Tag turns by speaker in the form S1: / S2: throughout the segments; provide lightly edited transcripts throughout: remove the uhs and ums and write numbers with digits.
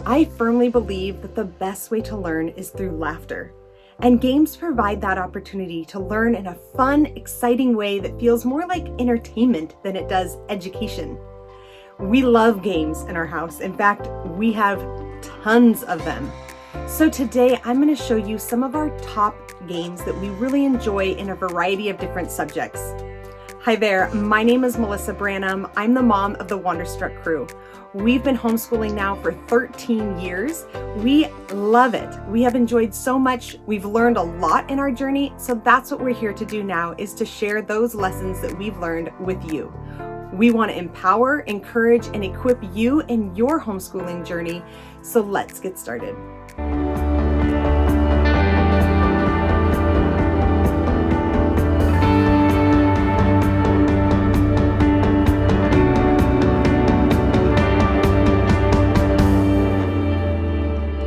S1: I firmly believe that the best way to learn is through laughter. And games provide that opportunity to learn in a fun, exciting way that feels more like entertainment than it does education. We love games in our house. In fact, we have tons of them. So today I'm going to show you some of our top games that we really enjoy in a variety of different subjects. Hi there, my name is Melissa Branham. I'm the mom of the WanderStruck crew. We've been homeschooling now for 13 years. We love it. We have enjoyed so much. We've learned a lot in our journey. So that's what we're here to do now, is to share those lessons that we've learned with you. We want to empower, encourage, and equip you in your homeschooling journey. So let's get started.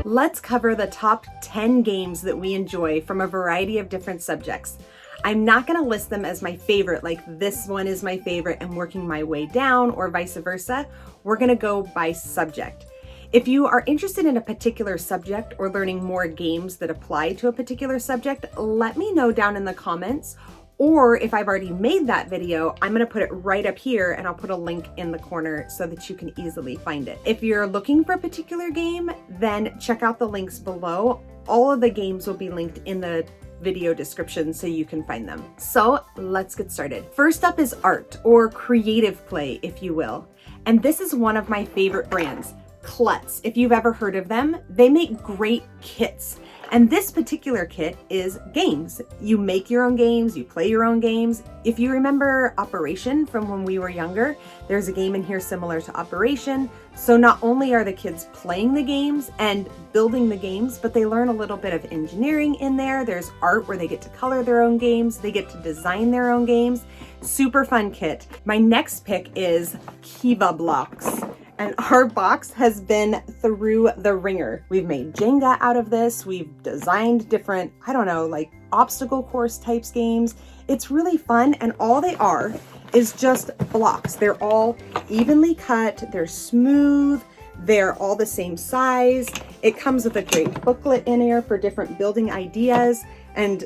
S1: Let's cover the top 10 games that we enjoy from a variety of different subjects. I'm not going to list them as my favorite, like this one is my favorite and working my way down, or vice versa. We're going to go by subject. If you are interested in a particular subject or learning more games that apply to a particular subject, let me know down in the comments. Or if I've already made that video, I'm going to put it right up here and I'll put a link in the corner so that you can easily find it. If you're looking for a particular game, then check out the links below. All of the games will be linked in the video description so you can find them. So let's get started. First up is art, or creative play, if you will. And this is one of my favorite brands, Klutz. If you've ever heard of them, they make great kits. And this particular kit is games. You make your own games, you play your own games. If you remember Operation from when we were younger, there's a game in here similar to Operation. So not only are the kids playing the games and building the games, but they learn a little bit of engineering in there. There's art where they get to color their own games. They get to design their own games. Super fun kit. My next pick is Kiva Blocks. And our box has been through the ringer. We've made Jenga out of this. We've designed different, like obstacle course types games. It's really fun. And all they are is just blocks. They're all evenly cut. They're smooth. They're all the same size. It comes with a great booklet in here for different building ideas. And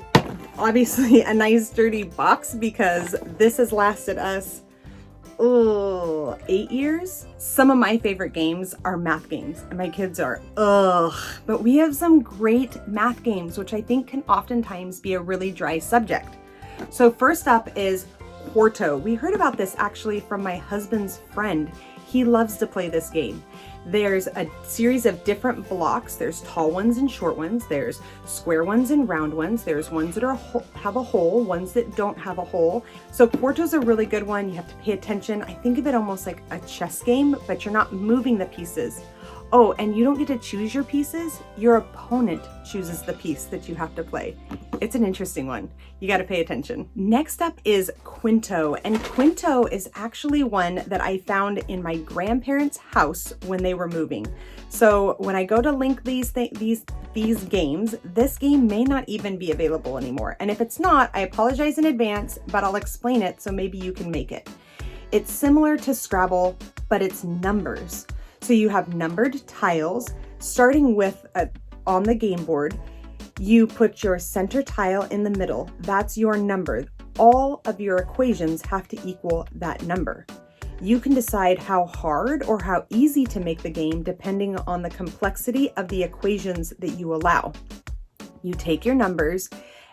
S1: obviously a nice sturdy box, because this has lasted us 8 years. Some of my favorite games are math games, and my kids are but we have some great math games, which I think can oftentimes be a really dry subject. So first up is Quarto. We heard about this actually from my husband's friend. He loves to play this game. There's a series of different blocks. There's tall ones and short ones. There's square ones and round ones. There's ones that have a hole, ones that don't have a hole. So Quarto's a really good one. You have to pay attention. I think of it almost like a chess game, but you're not moving the pieces. Oh, and you don't get to choose your pieces. Your opponent chooses the piece that you have to play. It's an interesting one. You got to pay attention. Next up is Quinto. And Quinto is actually one that I found in my grandparents' house when they were moving. So when I go to link these games, this game may not even be available anymore. And if it's not, I apologize in advance, but I'll explain it so maybe you can make it. It's similar to Scrabble, but it's numbers. So you have numbered tiles, starting with on the game board. You put your center tile in the middle. That's your number. All of your equations have to equal that number. You can decide how hard or how easy to make the game depending on the complexity of the equations that you allow. You take your numbers,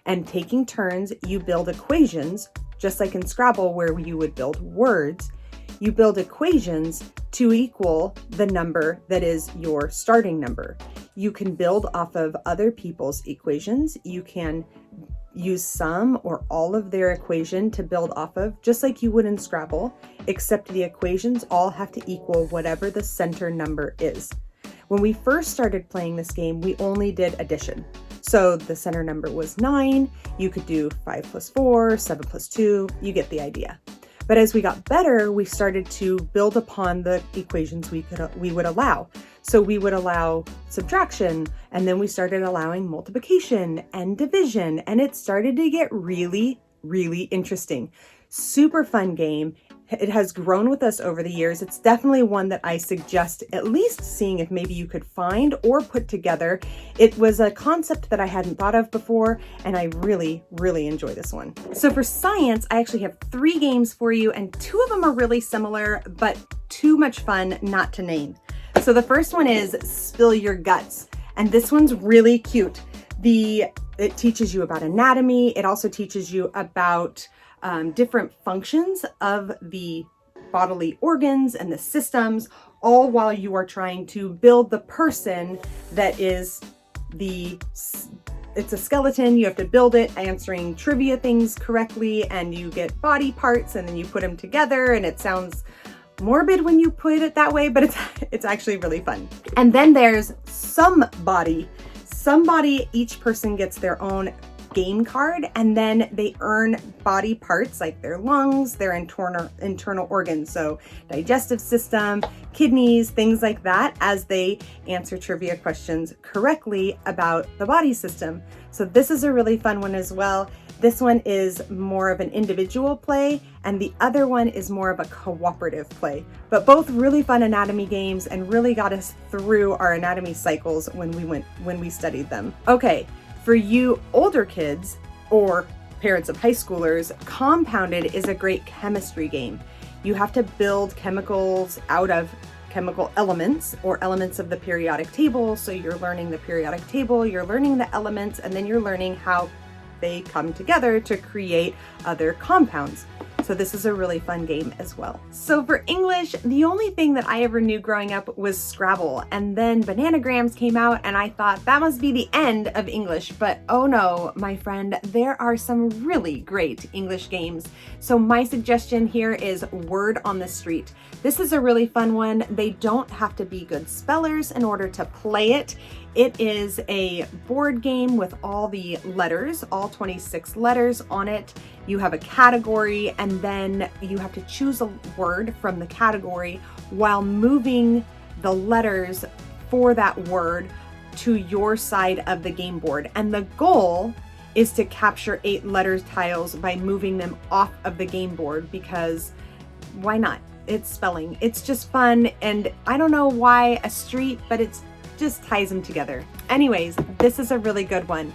S1: and taking turns, you build equations, just like in Scrabble where you would build words. You build equations to equal the number that is your starting number. You can build off of other people's equations. You can use some or all of their equation to build off of, just like you would in Scrabble, except the equations all have to equal whatever the center number is. When we first started playing this game, we only did addition. So the center number was 9. You could do 5 plus 4, 7 plus 2. You get the idea. But as we got better, we started to build upon the equations we would allow. So we would allow subtraction, and then we started allowing multiplication and division, and it started to get really, really interesting. Super fun game. It has grown with us over the years. It's definitely one that I suggest at least seeing if maybe you could find or put together. It was a concept that I hadn't thought of before, and I really, really enjoy this one. So for science, I actually have 3 games for you, and 2 of them are really similar, but too much fun not to name. So the first one is Spill Your Guts, and this one's really cute. It teaches you about anatomy. It also teaches you about different functions of the bodily organs and the systems, all while you are trying to build the person that is it's a skeleton. You have to build it answering trivia things correctly, and you get body parts and then you put them together, and it sounds morbid when you put it that way, but it's actually really fun. And then there's Somebody. Each person gets their own game card, and then they earn body parts like their lungs, their internal organs, so digestive system, kidneys, things like that, as they answer trivia questions correctly about the body system. So this is a really fun one as well. This one is more of an individual play, and the other one is more of a cooperative play, but both really fun anatomy games and really got us through our anatomy cycles when we studied them. Okay. For you older kids or parents of high schoolers, Compounded is a great chemistry game. You have to build chemicals out of chemical elements or elements of the periodic table. So you're learning the periodic table, you're learning the elements, and then you're learning how they come together to create other compounds. So this is a really fun game as well. So for English, the only thing that I ever knew growing up was Scrabble, and then Bananagrams came out and I thought that must be the end of English, but oh no, my friend, there are some really great English games. So my suggestion here is Word on the Street. This is a really fun one. They don't have to be good spellers in order to play it. It is a board game with all the letters, all 26 letters on it. You have a category, and then you have to choose a word from the category while moving the letters for that word to your side of the game board. And the goal is to capture 8 letter tiles by moving them off of the game board, because why not? It's spelling. It's just fun, and I don't know why a street, but it's just ties them together. Anyways, this is a really good one.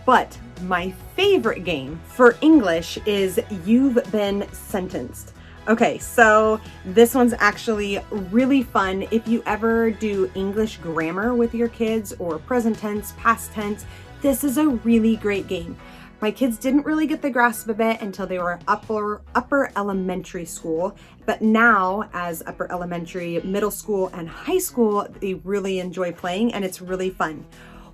S1: But my favorite game for English is You've Been Sentenced. Okay, so this one's actually really fun. If you ever do English grammar with your kids, or present tense, past tense, this is a really great game. My kids didn't really get the grasp of it until they were upper elementary school, but now as upper elementary, middle school, and high school, they really enjoy playing, and it's really fun.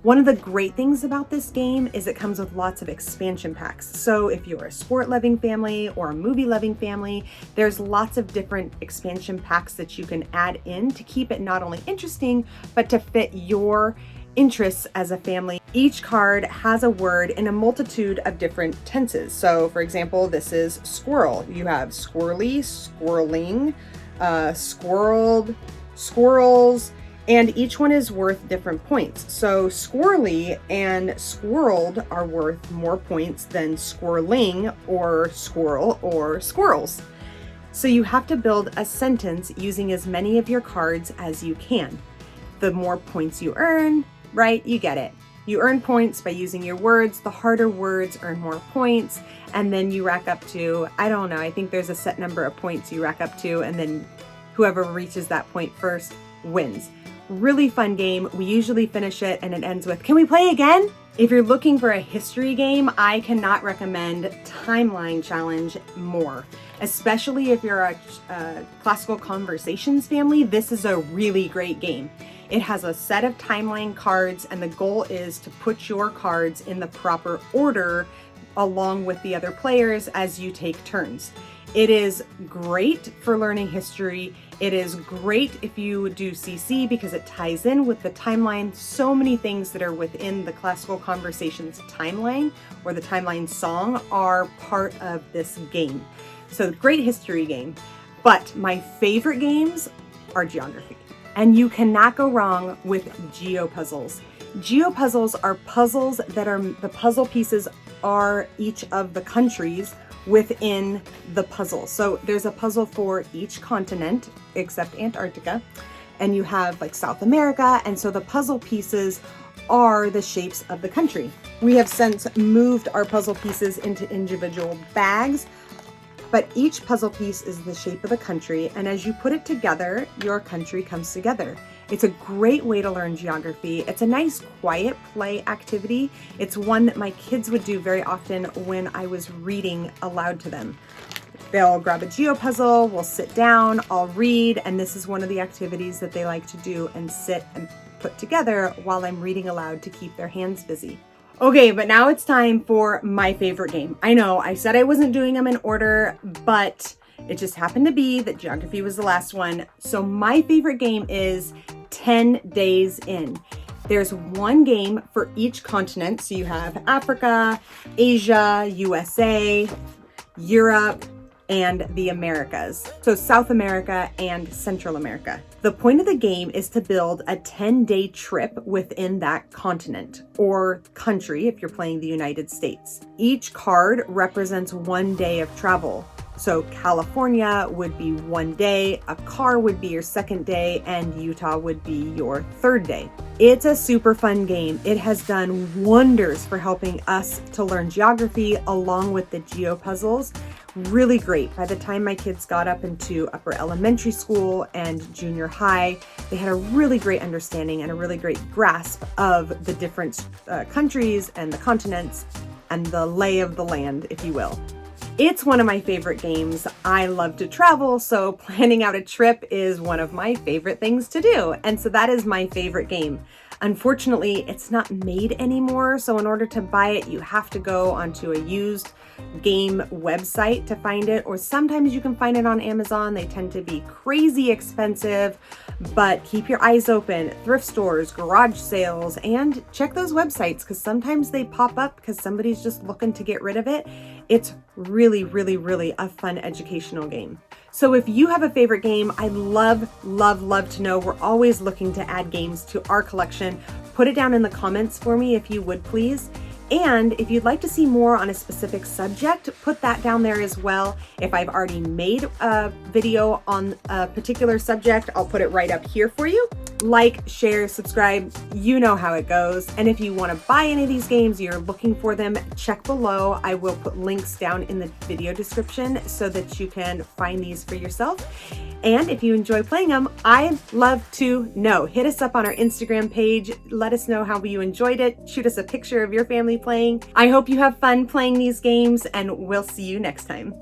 S1: One of the great things about this game is it comes with lots of expansion packs. So if you're a sport-loving family or a movie-loving family, there's lots of different expansion packs that you can add in to keep it not only interesting, but to fit your interests as a family. Each card has a word in a multitude of different tenses. So for example, this is squirrel. You have squirrely, squirreling, squirreled, squirrels, and each one is worth different points. So squirrely and squirreled are worth more points than squirreling or squirrel or squirrels. So you have to build a sentence using as many of your cards as you can. The more points you earn, right? You get it. You earn points by using your words. The harder words earn more points. And then you rack up to, I don't know, I think there's a set number of points you rack up to, and then whoever reaches that point first wins. Really fun game. We usually finish it and it ends with, "Can we play again?" If you're looking for a history game, I cannot recommend Timeline Challenge more. Especially if you're a classical conversations family, this is a really great game. It has a set of timeline cards, and the goal is to put your cards in the proper order along with the other players as you take turns. It is great for learning history. It is great if you do CC because it ties in with the timeline. So many things that are within the classical conversations timeline or the timeline song are part of this game. So great history game. But my favorite games are geography. And you cannot go wrong with geopuzzles. Geopuzzles are puzzles that are, the puzzle pieces are each of the countries within the puzzle. So there's a puzzle for each continent except Antarctica, and you have like South America, and so the puzzle pieces are the shapes of the country. We have since moved our puzzle pieces into individual bags, but each puzzle piece is the shape of the country, and as you put it together, your country comes together. It's a great way to learn geography. It's a nice quiet play activity. It's one that my kids would do very often when I was reading aloud to them. They'll grab a geo puzzle, we'll sit down, I'll read, and this is one of the activities that they like to do and sit and put together while I'm reading aloud to keep their hands busy. Okay, but now it's time for my favorite game. I know I said I wasn't doing them in order, but it just happened to be that geography was the last one. So my favorite game is 10 Days In. There's one game for each continent. So you have Africa, Asia, USA, Europe, and the Americas. So South America and Central America. The point of the game is to build a 10-day trip within that continent or country if you're playing the United States. Each card represents 1 day of travel. So California would be 1 day, a car would be your 2nd day, and Utah would be your 3rd day. It's a super fun game. It has done wonders for helping us to learn geography along with the geo puzzles. Really great. By the time my kids got up into upper elementary school and junior high, they had a really great understanding and a really great grasp of the different countries and the continents and the lay of the land, if you will. It's one of my favorite games. I love to travel, so planning out a trip is one of my favorite things to do. And so that is my favorite game. Unfortunately, it's not made anymore, so in order to buy it, you have to go onto a used game website to find it, or sometimes you can find it on Amazon. They tend to be crazy expensive, but keep your eyes open. Thrift stores, garage sales, and check those websites because sometimes they pop up because somebody's just looking to get rid of it. It's really, really, really a fun educational game. So if you have a favorite game, I'd love, love, love to know. We're always looking to add games to our collection. Put it down in the comments for me if you would, please. And if you'd like to see more on a specific subject, put that down there as well. If I've already made a video on a particular subject, I'll put it right up here for you. Like, share, subscribe, you know how it goes. And if you want to buy any of these games, you're looking for them, check below. I will put links down in the video description so that you can find these for yourself. And if you enjoy playing them, I'd love to know. Hit us up on our Instagram page. Let us know how you enjoyed it. Shoot us a picture of your family playing. I hope you have fun playing these games, and we'll see you next time.